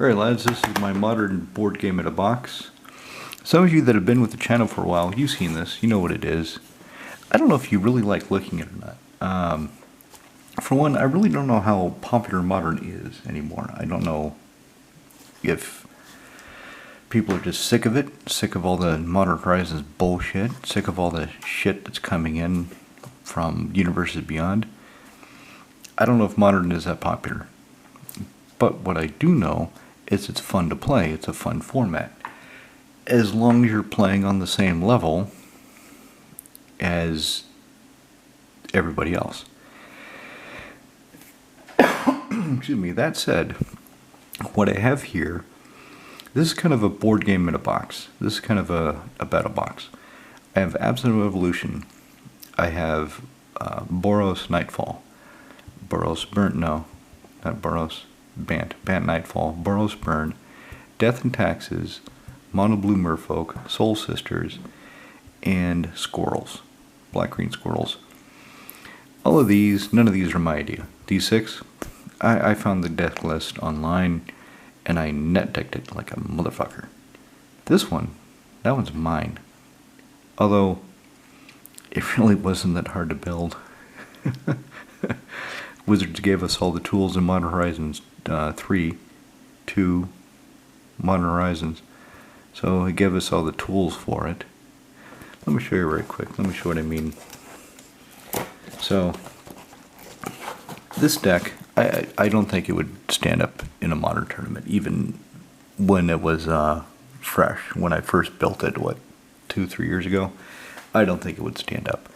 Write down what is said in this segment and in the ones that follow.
Alright lads, this is my modern board game in a box. Some of you that have been with the channel for a while, you've seen this, you know what it is. I don't know if you really like looking at it or not. For one, I really don't know how popular modern is anymore. I don't know if people are just sick of it, sick of all the Modern Horizons bullshit, sick of all the shit that's coming in from Universes Beyond. I don't know if modern is that popular. But what I do know is it's fun to play. It's a fun format. As long as you're playing on the same level as everybody else. Excuse me. That said, what I have here, this is kind of a board game in a box. This is kind of a battle box. I have Absolute Evolution. I have Boros Nightfall. Boros Burnt, no, not Boros. Bant Nightfall, Boros Burn, Death and Taxes, Mono Blue Merfolk, Soul Sisters, and Squirrels. Black Green Squirrels. All of these, none of these are my idea. These six, I found the deck list online and I net decked it like a motherfucker. This one, that one's mine. Although, it really wasn't that hard to build. Wizards gave us all the tools in Modern Horizons 3 to Modern Horizons. So it gave us all the tools for it. Let me show you right quick. Let me show what I mean. So, this deck, I don't think it would stand up in a modern tournament, even when it was fresh. When I first built it, 2-3 years ago? I don't think it would stand up.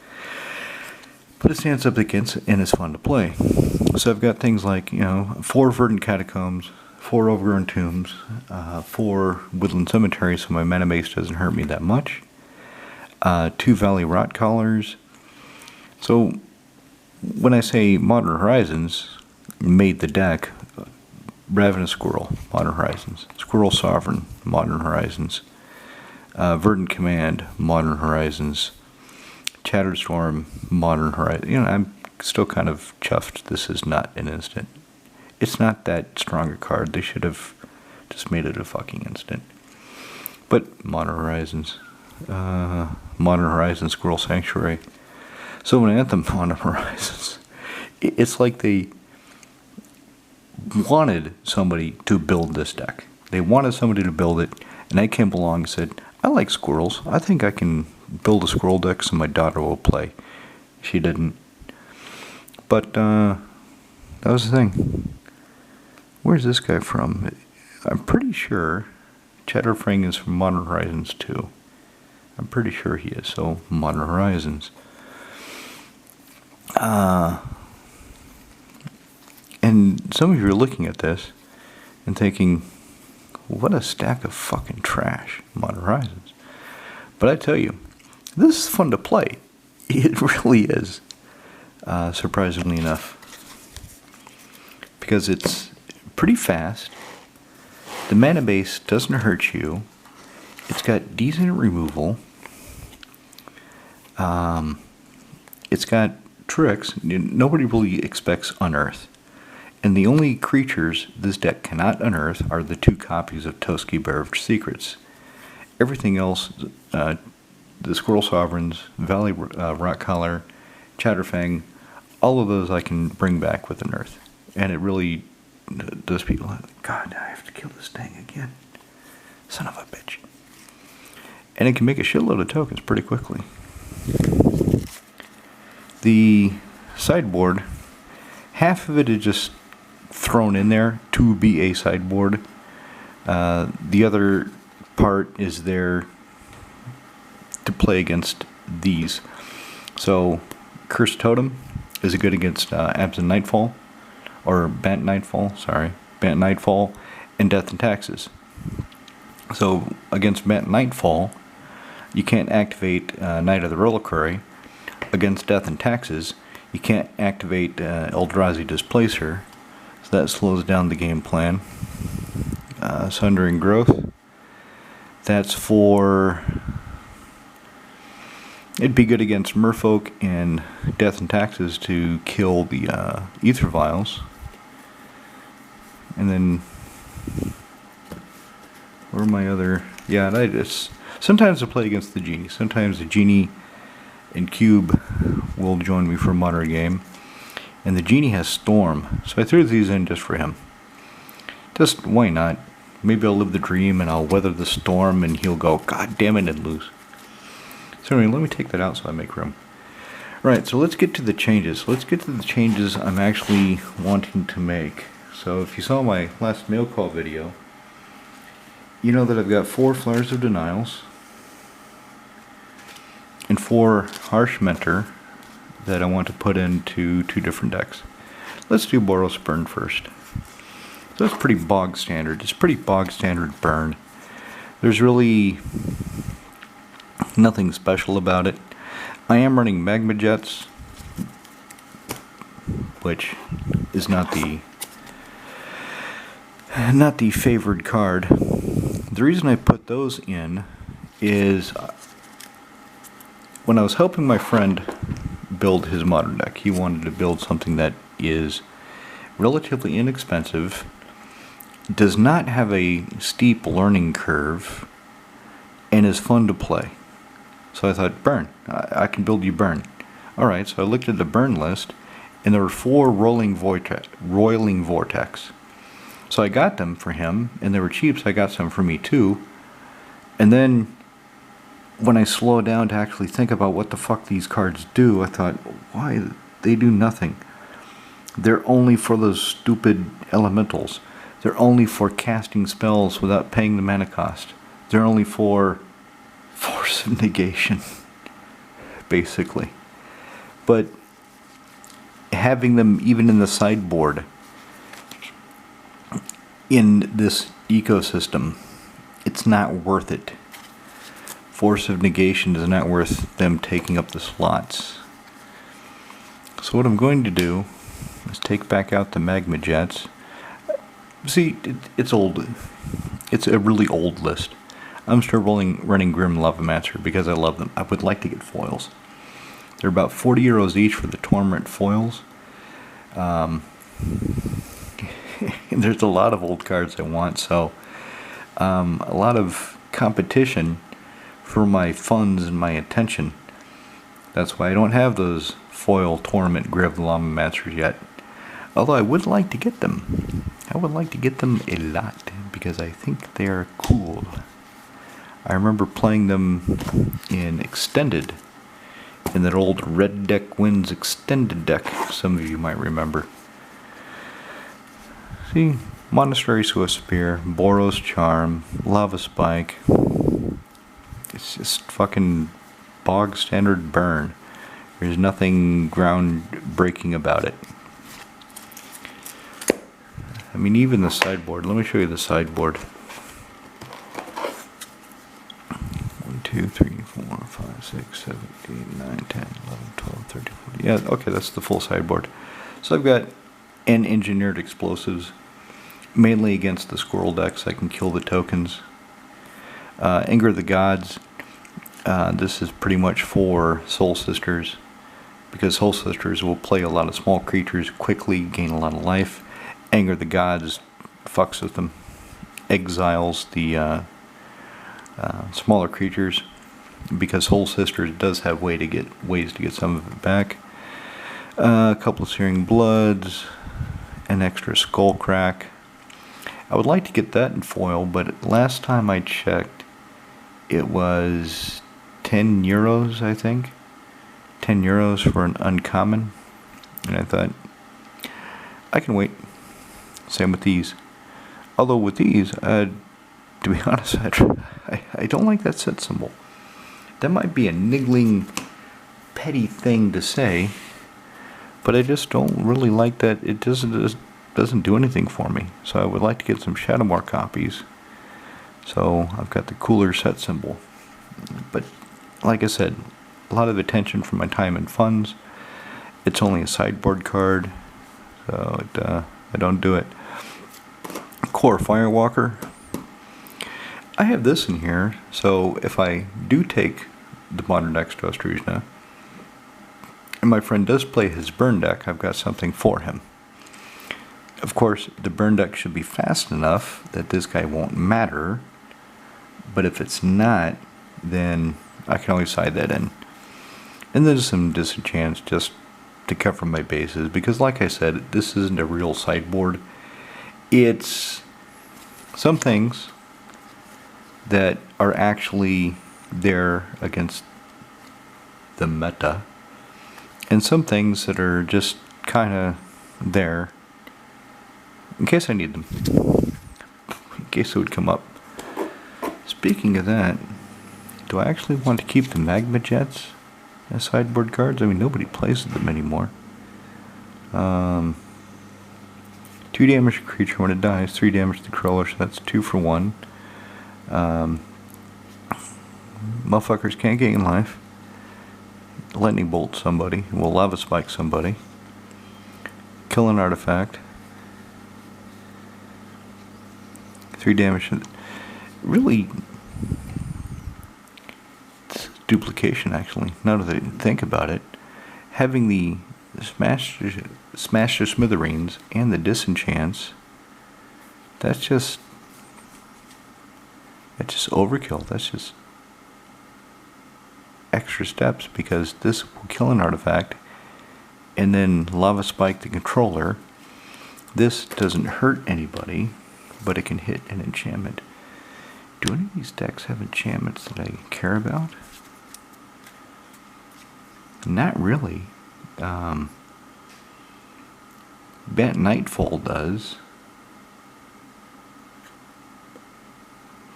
But it stands up against it, and it's fun to play. So I've got things like, 4 verdant catacombs, 4 overgrown tombs, 4 woodland cemeteries, so my mana base doesn't hurt me that much. 2 valley rot collars. So when I say Modern Horizons made the deck, Ravenous Squirrel, Modern Horizons, Squirrel Sovereign, Modern Horizons, Verdant Command, Modern Horizons, Chattered Storm, Modern Horizons. I'm still kind of chuffed this is not an instant. It's not that strong a card. They should have just made it a fucking instant. But Modern Horizons. Modern Horizons Squirrel Sanctuary. So when I at the Modern Horizons, it's like they wanted somebody to build this deck. They wanted somebody to build it, and I came along and said, I like squirrels. I think I can build a squirrel deck so my daughter will play. She didn't. But that was the thing. Where's this guy from? I'm pretty sure Cheddar Fring is from Modern Horizons 2. I'm pretty sure he is. So Modern Horizons. And some of you are looking at this and thinking, what a stack of fucking trash, Modern Horizons. But I tell you, this is fun to play. It really is, surprisingly enough. Because it's pretty fast. The mana base doesn't hurt you. It's got decent removal. It's got tricks. Nobody really expects Unearth. And the only creatures this deck cannot unearth are the 2 copies of Toski Bear of Secrets. Everything else, the Squirrel Sovereigns, Valley Rock Collar, Chatterfang, all of those I can bring back with Unearth. And it really does people, God, I have to kill this thing again. Son of a bitch. And it can make a shitload of tokens pretty quickly. The sideboard, half of it is just thrown in there to be a sideboard. The other part is there to play against these. So, Cursed Totem is good against Absent Nightfall, or Bant Nightfall, and Death and Taxes. So, against Bant Nightfall, you can't activate Knight of the Reliquary. Against Death and Taxes, you can't activate Eldrazi Displacer, so that slows down the game plan. Sundering Growth, that's for, it'd be good against Merfolk and Death and Taxes to kill the Ether Vials. And then Or my other... Yeah, I just... Sometimes I play against the Genie. Sometimes the Genie and Cube will join me for a modern game. And the Genie has Storm, so I threw these in just for him. Just, why not? Maybe I'll live the dream and I'll weather the storm and he'll go, God damn it, and lose. So anyway, let me take that out so I make room. Right, so let's get to the changes. Let's get to the changes I'm actually wanting to make. So if you saw my last mail call video, you know that I've got 4 Flares of Denials and 4 Harsh Mentor that I want to put into 2 different decks. Let's do Boros Burn first. So that's pretty bog standard. It's pretty bog standard burn. There's really nothing special about it. I am running Magma Jets, which is not the favored card. The reason I put those in is when I was helping my friend build his modern deck, he wanted to build something that is relatively inexpensive, does not have a steep learning curve, and is fun to play. So I thought, burn. I can build you burn. Alright, so I looked at the burn list, and there were 4 roiling vortex. So I got them for him, and they were cheap, so I got some for me too. And then, when I slowed down to actually think about what the fuck these cards do, I thought, why? They do nothing. They're only for those stupid elementals. They're only for casting spells without paying the mana cost. They're only for force of negation, basically. But having them even in the sideboard in this ecosystem, it's not worth it. Force of negation is not worth them taking up the slots. So what I'm going to do is take back out the Magma Jets. See, it's old. It's a really old list. I'm still running Grim Lavamancer because I love them. I would like to get foils. They're about 40 euros each for the Torment foils. There's a lot of old cards I want, so a lot of competition for my funds and my attention. That's why I don't have those foil Torment Grim Lamamancers yet. Although I would like to get them. I would like to get them a lot because I think they are cool. I remember playing them in Extended, in that old Red Deck Wins Extended deck, some of you might remember. See, Monastery Swift Spear, Boros Charm, Lava Spike. It's just fucking bog standard burn. There's nothing groundbreaking about it. I mean, even the sideboard. Let me show you the sideboard. 1, 2, 3, 4, 5, 6, 7, 8, 9, 10, 11, 12, 13, 14. Yeah, okay, that's the full sideboard. So I've got N engineered explosives, mainly against the squirrel decks. I can kill the tokens. Anger of the Gods. This is pretty much for Soul Sisters, because Soul Sisters will play a lot of small creatures quickly, gain a lot of life. Anger of the Gods fucks with them, exiles the smaller creatures, because Soul Sisters does have ways to get some of it back. A couple of Searing Bloods, an extra Skull Crack. I would like to get that in foil, but last time I checked, it was 10 euros, I think. 10 euros for an uncommon, and I thought, I can wait. Same with these. Although with these, to be honest, I don't like that set symbol. That might be a niggling, petty thing to say, but I just don't really like that. It doesn't do anything for me. So I would like to get some Shadowmoor copies. So I've got the cooler set symbol. But like I said, a lot of attention for my time and funds. It's only a sideboard card, so I don't do it. Core Firewalker. I have this in here, so if I do take the modern deck to Ostruzna, and my friend does play his burn deck, I've got something for him. Of course, the burn deck should be fast enough that this guy won't matter, But if it's not, then I can always side that in. And there's some disenchants just to cover my bases, because like I said, this isn't a real sideboard. It's some things that are actually there against the meta, and some things that are just kind of there in case I need them, in case it would come up. Speaking of that, do I actually want to keep the magma jets as sideboard cards? I mean, nobody plays them anymore. 2 damage to creature when it dies, 3 damage to the crawler, so that's 2 for 1. Motherfuckers can't gain life. Lightning bolt somebody, will lava spike somebody. Kill an artifact. 3 damage. Really, it's duplication actually, now that I think about it. Having the smash to smithereens and the disenchants, that's just overkill. That's just extra steps, because this will kill an artifact and then lava spike the controller. This doesn't hurt anybody, but it can hit an enchantment. Do any of these decks have enchantments that I care about? Not really. Bat Nightfall does,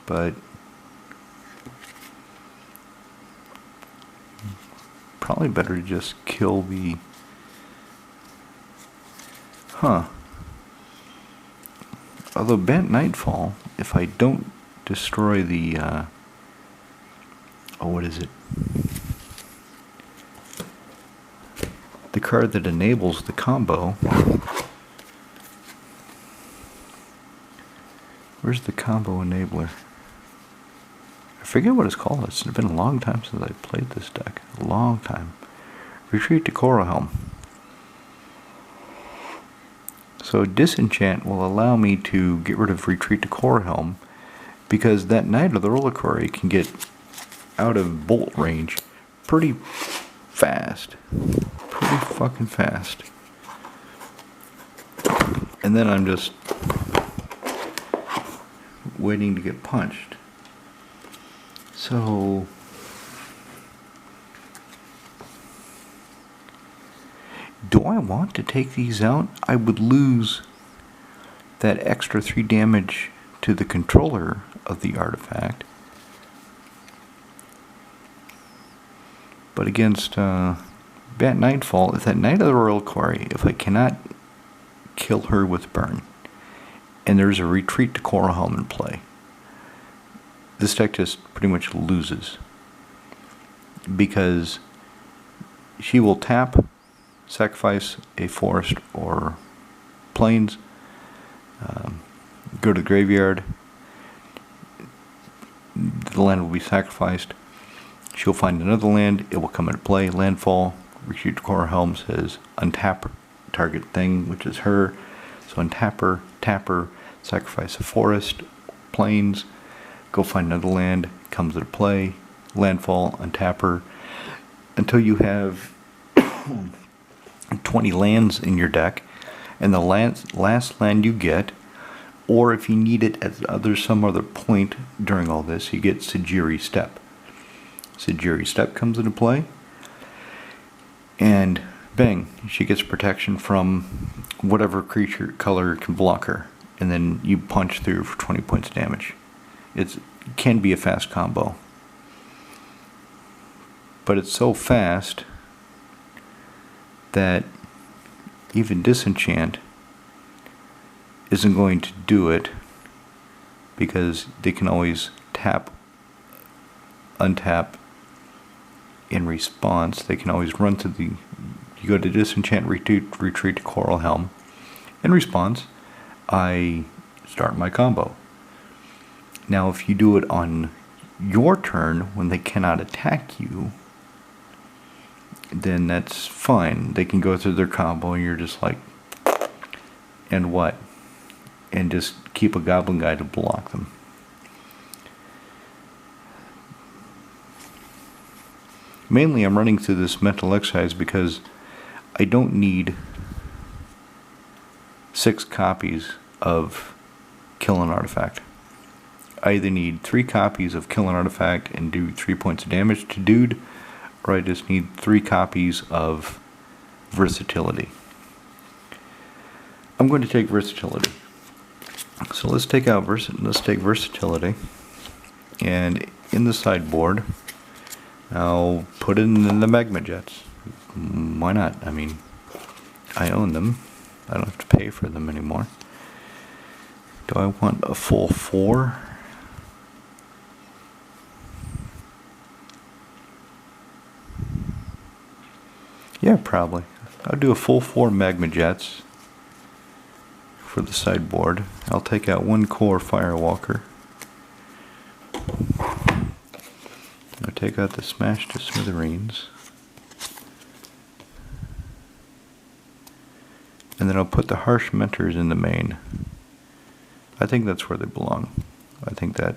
but probably better to just kill the... Although Bat Nightfall, if I don't destroy the... what is it? The card that enables the combo. Where's the combo enabler? I forget what it's called. It's been a long time since I played this deck. A long time. Retreat to Coralhelm. So Disenchant will allow me to get rid of Retreat to Coralhelm, because that Knight of the Reliquary can get out of bolt range pretty fast. Pretty fucking fast. And then I'm just waiting to get punched. So do I want to take these out? I would lose that extra 3 damage to the controller of the artifact. But against Bat Nightfall, if that Knight of the Reliquary, if I cannot kill her with burn, and there's a Retreat to Coralhelm in play, this deck just pretty much loses, because she will tap, sacrifice a forest or plains, go to the graveyard, the land will be sacrificed, she'll find another land, it will come into play, landfall, Retreat to Coralhelm says untap target thing, which is her, so untap her, tap her, sacrifice a forest, plains, go find another land, comes into play, landfall, untap her, until you have 20 lands in your deck, and the last land you get, or if you need it at some other point during all this, you get Sejiri Step. Sejiri Step comes into play, and bang, she gets protection from whatever creature color can block her, and then you punch through for 20 points of damage. It can be a fast combo, but it's so fast that even Disenchant isn't going to do it, because they can always tap, untap in response. They can always run to the, you go to Disenchant, retreat to Coralhelm. In response, I start my combo. Now if you do it on your turn when they cannot attack you, then that's fine. They can go through their combo and you're just like, and what? And just keep a goblin guy to block them. Mainly I'm running through this mental exercise because I don't need 6 copies of Kill an Artifact. I either need 3 copies of Kill an Artifact and do 3 points of damage to dude, or I just need 3 copies of Versatility. I'm going to take Versatility. So let's take Versatility, and in the sideboard, I'll put in the Magma Jets. Why not? I mean, I own them. I don't have to pay for them anymore. Do I want a full 4? Yeah, probably. I'll do a full 4 Magma Jets for the sideboard. I'll take out 1 core Firewalker. I'll take out the Smash to Smithereens. And then I'll put the Harsh Mentors in the main. I think that's where they belong. I think that...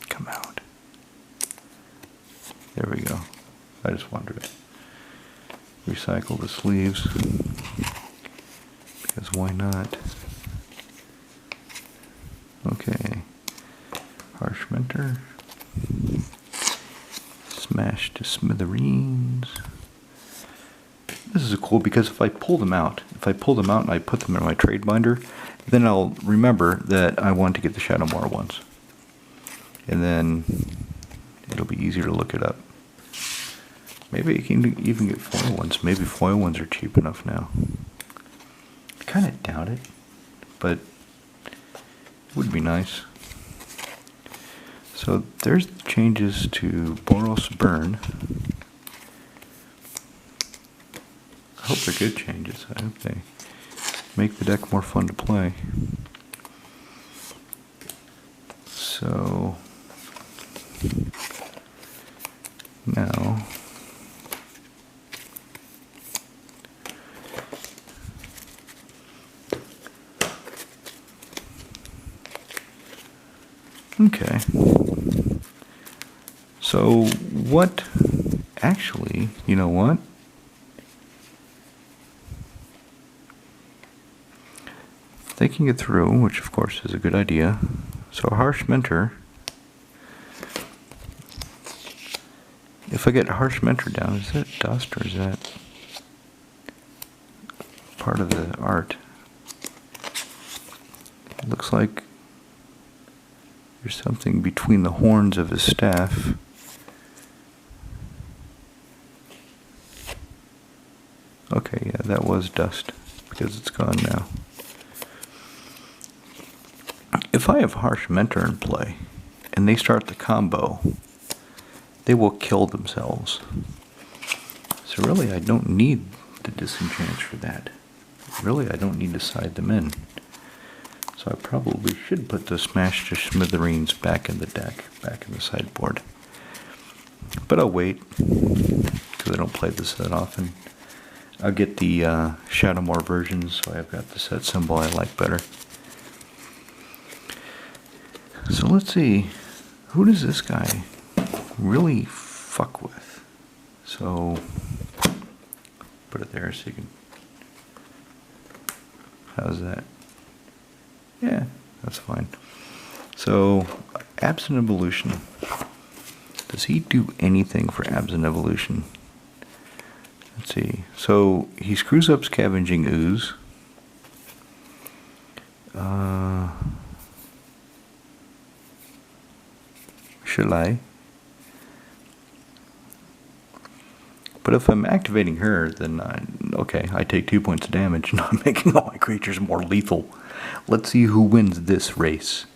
Come out. There we go. I just wanted to recycle the sleeves. Because why not? Okay. Harsh Mentor. Smash to Smithereens. This is cool because if I pull them out and I put them in my trade binder, then I'll remember that I want to get the Shadowmoor ones. And then it'll be easier to look it up. Maybe you can even get foil ones. Maybe foil ones are cheap enough now. I kind of doubt it, but it would be nice. So there's the changes to Boros Burn. I hope they're good changes. I hope they make the deck more fun to play. So now okay. So what actually, you know what? Thinking it through, which of course is a good idea. So Harsh Mentor, if I get Harsh Mentor down, is that dust or is that part of the art? It looks like there's something between the horns of his staff. Okay, yeah, that was dust because it's gone now. If I have Harsh Mentor in play, and they start the combo, they will kill themselves. So really, I don't need the disenchants for that. Really, I don't need to side them in. So I probably should put the Smash to Smithereens back in the deck, back in the sideboard. But I'll wait, because I don't play this that often. I'll get the Shadowmoor versions, so I've got the set symbol I like better. So let's see, who does this guy really fuck with? So, put it there so you can, how's that? Yeah, that's fine. So, Absent Evolution. Does he do anything for Absent Evolution? Let's see. So, he screws up Scavenging Ooze. Should I? But if I'm activating her, then okay, I take 2 points of damage and I'm making all my creatures more lethal. Let's see who wins this race.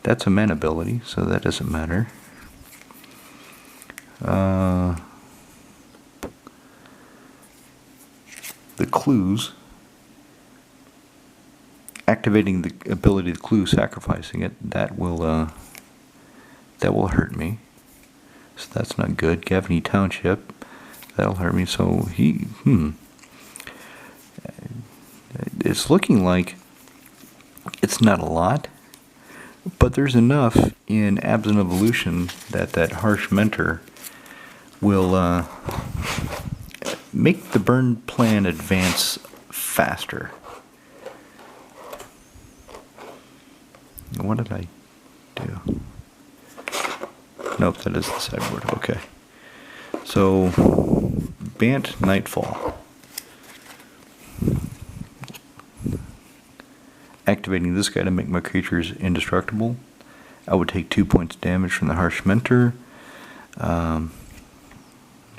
That's a mana ability, so that doesn't matter. The clues. Activating the ability to clue, sacrificing it, that will hurt me. So that's not good. Gavany Township, that'll hurt me. So it's looking like it's not a lot, But there's enough in Abs and Evolution that harsh mentor will make the burn plan advance faster. What did I do? Nope, that is the sideboard. Okay. So, Bant Nightfall. Activating this guy to make my creatures indestructible. I would take 2 points damage from the Harsh Mentor.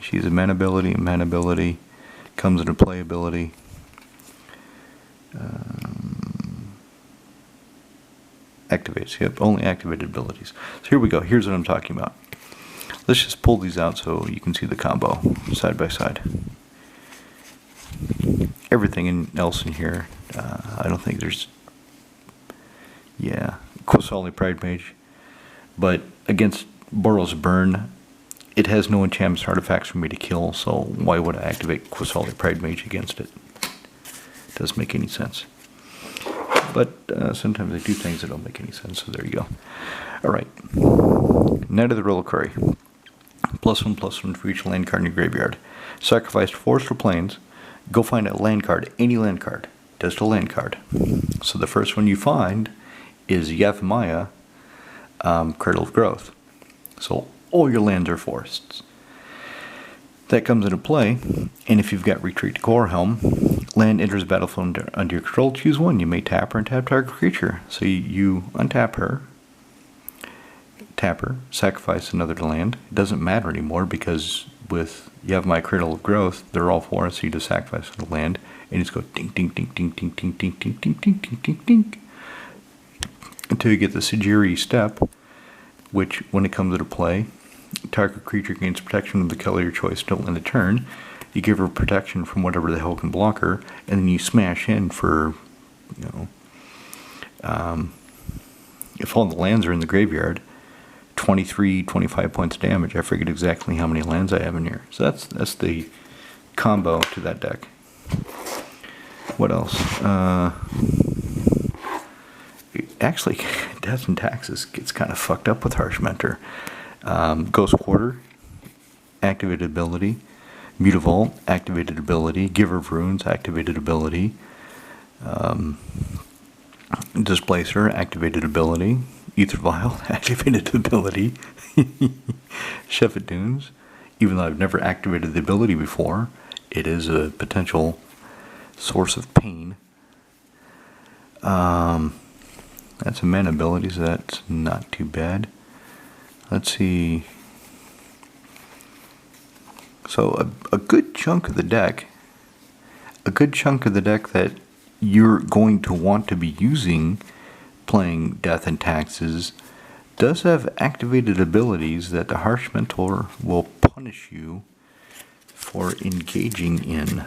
She's a mana ability, comes into playability. Activates, yep, only activated abilities. So here we go, here's what I'm talking about. Let's just pull these out so you can see the combo side by side. Everything else in here, I don't think there's, yeah, Quasali Pride Mage. But against Boros Burn, it has no enchantments or artifacts for me to kill, so why would I activate Quasali Pride Mage against it? Doesn't make any sense. But sometimes I do things that don't make any sense, so there you go. Alright. Knight of the Reliquary. +1/+1 for each land card in your graveyard. Sacrifice forest or plains. Go find a land card, any land card. Just a land card. So the first one you find is Yathmaya, Cradle of Growth. So all your lands are forests. That comes into play, and if you've got Retreat to Corehelm, land enters the battlefield under your control, choose one. You may tap her and tap target creature. So you untap her, tap her, sacrifice another land. It doesn't matter anymore because with you have my Cradle of Growth, they're all forests, so you just sacrifice the land, and it's go ding ding ding ding ding ding ding ding ding ding ding ding ding until you get the Sigiri Step, which when it comes into play, target creature gains protection of the color of your choice till end of turn. You give her protection from whatever the hell can block her, and then you smash in for, you know, if all the lands are in the graveyard, 23, 25 points of damage. I forget exactly how many lands I have in here. So that's the combo to that deck. What else? Actually, Death and Taxes gets kind of fucked up with Harsh Mentor. Ghost Quarter, activated ability. Mutavault, activated ability. Giver of Runes, activated ability. Displacer, activated ability. Ether Vial, activated ability. Chef at Dunes, even though I've never activated the ability before, it is a potential source of pain. That's a mana ability, so that's not too bad. Let's see. So a good chunk of the deck, that you're going to want to be using playing Death and Taxes does have activated abilities that the Harsh Mentor will punish you for engaging in.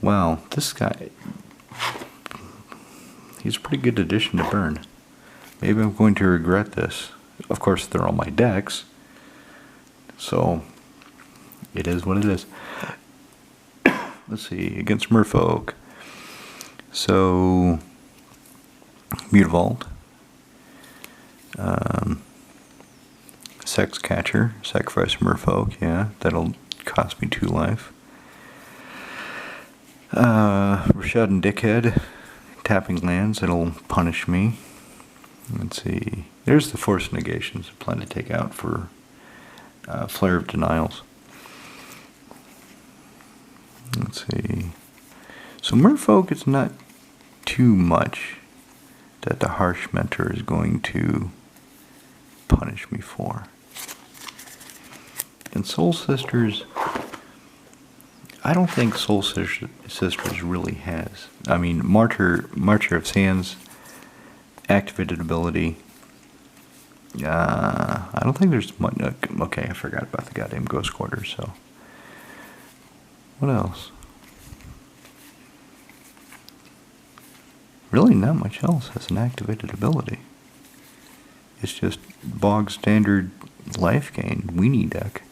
Wow, this guy, he's a pretty good addition to Burn. Maybe I'm going to regret this. Of course, they're on my decks, so it is what it is. Let's see, against Merfolk. So, Mutavault. Sex Catcher, sacrifice Merfolk, yeah, that'll cost me 2 life. Rashad and Dickhead, tapping lands, it'll punish me. Let's see, there's the Force Negations I plan to take out for Flare of Denials. Let's see, so Merfolk, it's not too much that the Harsh Mentor is going to punish me for. And Soul Sisters, I don't think Soul Sisters really has. I mean, Martyr of Sands, activated ability. I don't think there's much. Okay, I forgot about the goddamn Ghost Quarter, so. What else? Really not much else has an activated ability. It's just bog standard life gain weenie deck.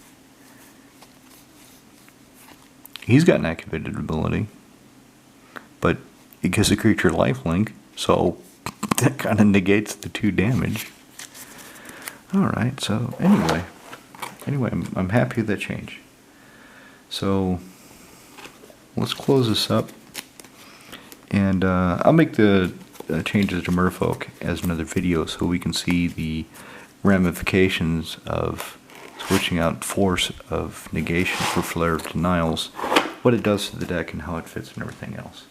He's got an activated ability, but it gives a creature lifelink, so That kind of negates the 2 damage. Alright, so anyway, I'm happy with that change. So let's close this up, and I'll make the changes to Merfolk as another video so we can see the ramifications of switching out Force of Negation for Flare of Denials, what it does to the deck and how it fits and everything else.